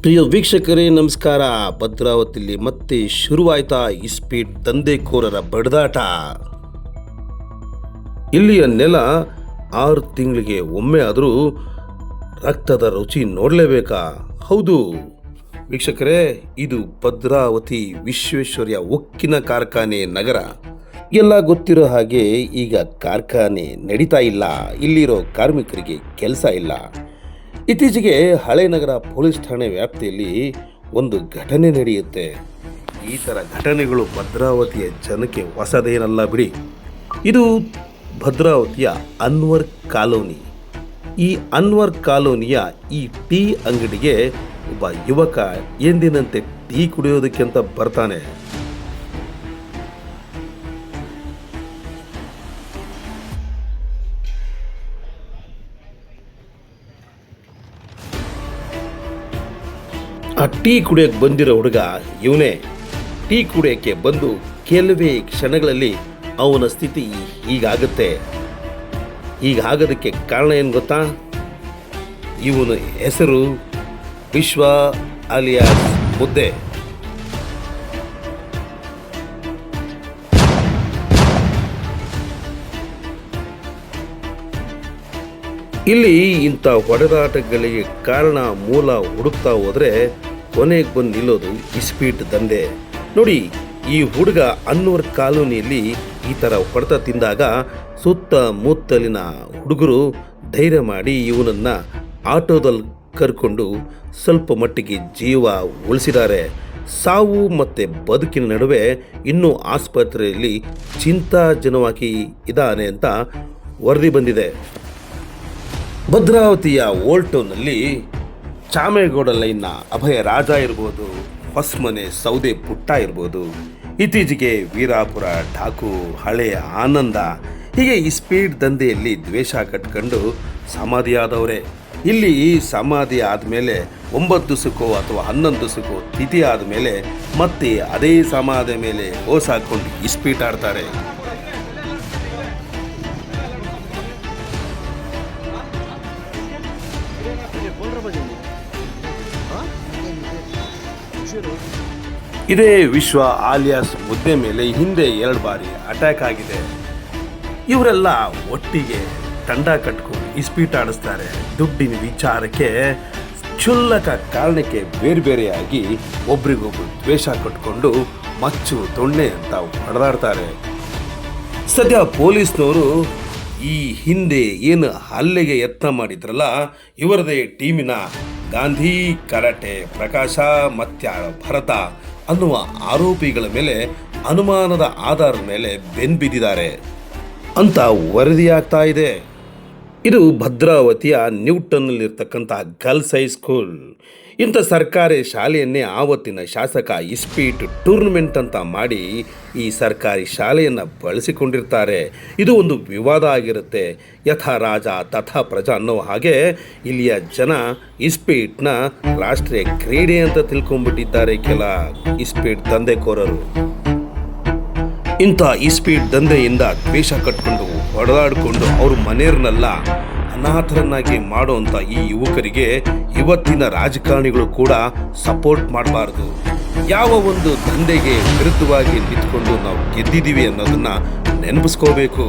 ಪ್ರಿಯ ವೀಕ್ಷಕರೇ ನಮಸ್ಕಾರ. ಭದ್ರಾವತಿಯಲ್ಲಿ ಮತ್ತೆ ಶುರುವಾಯ್ತಾ ಇಸ್ಪೀಟ್ ದಂಧೆಕೋರರ ಬಡಿದಾಟ. ಇಲ್ಲಿಯ ನೆಲ 6 ತಿಂಗಳಿಗೆ ಒಮ್ಮೆ ಆದರೂ ರಕ್ತದ ರುಚಿ ನೋಡಲೇಬೇಕಾ? ಹೌದು ವೀಕ್ಷಕರೇ, ಇದು ಭದ್ರಾವತಿ ವಿಶ್ವೇಶ್ವರಯ್ಯ ಉಕ್ಕಿನ ಕಾರ್ಖಾನೆ ನಗರ. ಎಲ್ಲ ಗೊತ್ತಿರೋ ಹಾಗೆ ಈಗ ಕಾರ್ಖಾನೆ ನಡೀತಾ ಇಲ್ಲ, ಇಲ್ಲಿರೋ ಕಾರ್ಮಿಕರಿಗೆ ಕೆಲಸ ಇಲ್ಲ. ಇತ್ತೀಚೆಗೆ ಹಳೆ ನಗರ ಪೊಲೀಸ್ ಠಾಣೆ ವ್ಯಾಪ್ತಿಯಲ್ಲಿ ಒಂದು ಘಟನೆ ನಡೆಯುತ್ತೆ. ಈ ಥರ ಘಟನೆಗಳು ಭದ್ರಾವತಿಯ ಜನಕ್ಕೆ ಹೊಸದೇನಲ್ಲ ಬಿಡಿ. ಇದು ಭದ್ರಾವತಿಯ ಅನ್ವರ್ ಕಾಲೋನಿ. ಈ ಅನ್ವರ್ ಕಾಲೋನಿಯ ಈ ಟೀ ಅಂಗಡಿಗೆ ಒಬ್ಬ ಯುವಕ ಎಂದಿನಂತೆ ಟೀ ಕುಡಿಯೋದಕ್ಕೆ ಅಂತ ಬರ್ತಾನೆ. ಆ ಟೀ ಕುಡಿಯೋಕ್ಕೆ ಬಂದಿರೋ ಹುಡುಗ ಇವನೇ. ಟೀ ಕುಡಿಯೋಕ್ಕೆ ಬಂದು ಕೆಲವೇ ಕ್ಷಣಗಳಲ್ಲಿ ಅವನ ಸ್ಥಿತಿ ಹೀಗಾಗುತ್ತೆ. ಹೀಗಾಗೋದಕ್ಕೆ ಕಾರಣ ಏನು ಗೊತ್ತಾ? ಇವನ ಹೆಸರು ವಿಶ್ವ ಅಲಿಯಾಸ್ ಮುದ್ದೆ. ಇಲ್ಲಿ ಇಂಥ ಹೊಡೆದಾಟಗಳಿಗೆ ಕಾರಣ ಮೂಲ ಹುಡುಕ್ತಾ ಹೋದರೆ ಕೊನೆಗೆ ಬಂದು ನಿಲ್ಲೋದು ಇಸ್ಪೀಟ್ ದಂಧೆ. ನೋಡಿ, ಈ ಹುಡುಗ ಅನ್ನೂರ್ ಕಾಲೋನಿಯಲ್ಲಿ ಈ ಥರ ಹೊಡೆತ ತಿಂದಾಗ ಸುತ್ತಮುತ್ತಲಿನ ಹುಡುಗರು ಧೈರ್ಯ ಮಾಡಿ ಇವನನ್ನು ಆಟೋದಲ್ಲಿ ಕರ್ಕೊಂಡು ಸ್ವಲ್ಪ ಮಟ್ಟಿಗೆ ಜೀವ ಉಳಿಸಿದ್ದಾರೆ. ಸಾವು ಮತ್ತು ಬದುಕಿನ ನಡುವೆ ಇನ್ನೂ ಆಸ್ಪತ್ರೆಯಲ್ಲಿ ಚಿಂತಾಜನವಾಗಿ ಇದ್ದಾನೆ ಅಂತ ವರದಿ ಬಂದಿದೆ. ಭದ್ರಾವತಿಯ ಓಲ್ಟೌನಲ್ಲಿ ಚಾಮೇಗೌಡ ಲೈನ್ನ ಅಭಯ ರಾಜ ಇರ್ಬೋದು, ಹೊಸಮನೆ ಸೌದೆ ಪುಟ್ಟ ಇರ್ಬೋದು, ಇತ್ತೀಚೆಗೆ ವೀರಾಪುರ ಠಾಕು, ಹಳೆಯ ಆನಂದ, ಹೀಗೆ ಈ ಸ್ಪೀಡ್ ದಂಧೆಯಲ್ಲಿ ದ್ವೇಷ ಕಟ್ಕೊಂಡು ಸಮಾಧಿಯಾದವರೇ. ಇಲ್ಲಿ ಸಮಾಧಿ ಆದಮೇಲೆ 9 ದಿವಸಕ್ಕೋ ಅಥವಾ 11 ದಿವಸಕ್ಕೋ ತಿಥಿ ಆದಮೇಲೆ ಮತ್ತೆ ಅದೇ ಸಮಾಧಿ ಮೇಲೆ ಓಸ್ ಹಾಕ್ಕೊಂಡು ಇಸ್ಪೀಟ್ ಆಡ್ತಾರೆ. ಇದೇ ವಿಶ್ವ ಆಲಿಯಾಸ್ ಮುದ್ದೆ ಮೇಲೆ ಹಿಂದೆ 2 ಬಾರಿ ಅಟ್ಯಾಕ್ ಆಗಿದೆ. ಇವರೆಲ್ಲ ಒಟ್ಟಿಗೆ ತಂಡ ಕಟ್ಕೊಂಡು ಇಸ್ಪೀಟ್ ಆಡಿಸ್ತಾರೆ. ದುಡ್ಡಿನ ವಿಚಾರಕ್ಕೆ ಕ್ಷುಲ್ಲಕ ಕಾರಣಕ್ಕೆ ಬೇರೆ ಬೇರೆಯಾಗಿ ಒಬ್ರಿಗೊಬ್ರು ದ್ವೇಷ ಕಟ್ಕೊಂಡು ಮಚ್ಚು ತೊಣ್ಣೆ ಅಂತ ಹೊಡೆದಾಡ್ತಾರೆ. ಸದ್ಯ ಪೊಲೀಸ್ನವರು ಈ ಹಿಂದೆ ಏನು ಹಲ್ಲೆಗೆ ಯತ್ನ ಮಾಡಿದ್ರಲ್ಲ, ಇವರದೇ ಟೀಮಿನ ಗಾಂಧಿ, ಕರಾಟೆ ಪ್ರಕಾಶ, ಮತ್ಯಾರ ಭರತ ಅನ್ನುವ ಆರೋಪಿಗಳ ಮೇಲೆ ಅನುಮಾನದ ಆಧಾರದ ಮೇಲೆ ಬೆನ್ಬಿದ್ದಿದ್ದಾರೆ ಅಂತ ವರದಿಯಾಗ್ತಾ ಇದೆ. ಇದು ಭದ್ರಾವತಿಯ ನ್ಯೂಟನ್ನಲ್ಲಿರ್ತಕ್ಕಂಥ ಗರ್ಲ್ಸ್ ಹೈಸ್ಕೂಲ್. ಇಂಥ ಸರ್ಕಾರಿ ಶಾಲೆಯನ್ನೇ ಆವತ್ತಿನ ಶಾಸಕ ಇಸ್ಪೀಟ್ ಟೂರ್ನಮೆಂಟ್ ಅಂತ ಮಾಡಿ ಈ ಸರ್ಕಾರಿ ಶಾಲೆಯನ್ನು ಬಳಸಿಕೊಂಡಿರ್ತಾರೆ. ಇದು ಒಂದು ವಿವಾದ ಆಗಿರುತ್ತೆ. ಯಥಾ ರಾಜ ತಥಾ ಪ್ರಜಾ ಅನ್ನೋ ಹಾಗೆ ಇಲ್ಲಿಯ ಜನ ಇಸ್ಪೀಟ್ನ ರಾಷ್ಟ್ರೀಯ ಕ್ರೀಡೆ ಅಂತ ತಿಳ್ಕೊಂಡ್ಬಿಟ್ಟಿದ್ದಾರೆ ಕೆಲ ಇಸ್ಪೀಟ್ ದಂಧೆಕೋರರು. ಇಂಥ ಇಸ್ಪೀಟ್ ದಂಧೆಯಿಂದ ದ್ವೇಷ ಕಟ್ಕೊಂಡು ಹೊಡೆದಾಡಿಕೊಂಡು ಅವ್ರ ಮನೆಯವ್ರನ್ನೆಲ್ಲ ಅನಾಥರನ್ನಾಗಿ ಮಾಡುವಂಥ ಈ ಯುವಕರಿಗೆ ಇವತ್ತಿನ ರಾಜಕಾರಣಿಗಳು ಕೂಡ ಸಪೋರ್ಟ್ ಮಾಡಬಾರ್ದು. ಯಾವ ಒಂದು ದಂಧೆಗೆ ವಿರುದ್ಧವಾಗಿ ನಿಂತ್ಕೊಂಡು ನಾವು ಗೆದ್ದಿದ್ದೀವಿ ಅನ್ನೋದನ್ನ ನೆನಪಿಸ್ಕೋಬೇಕು.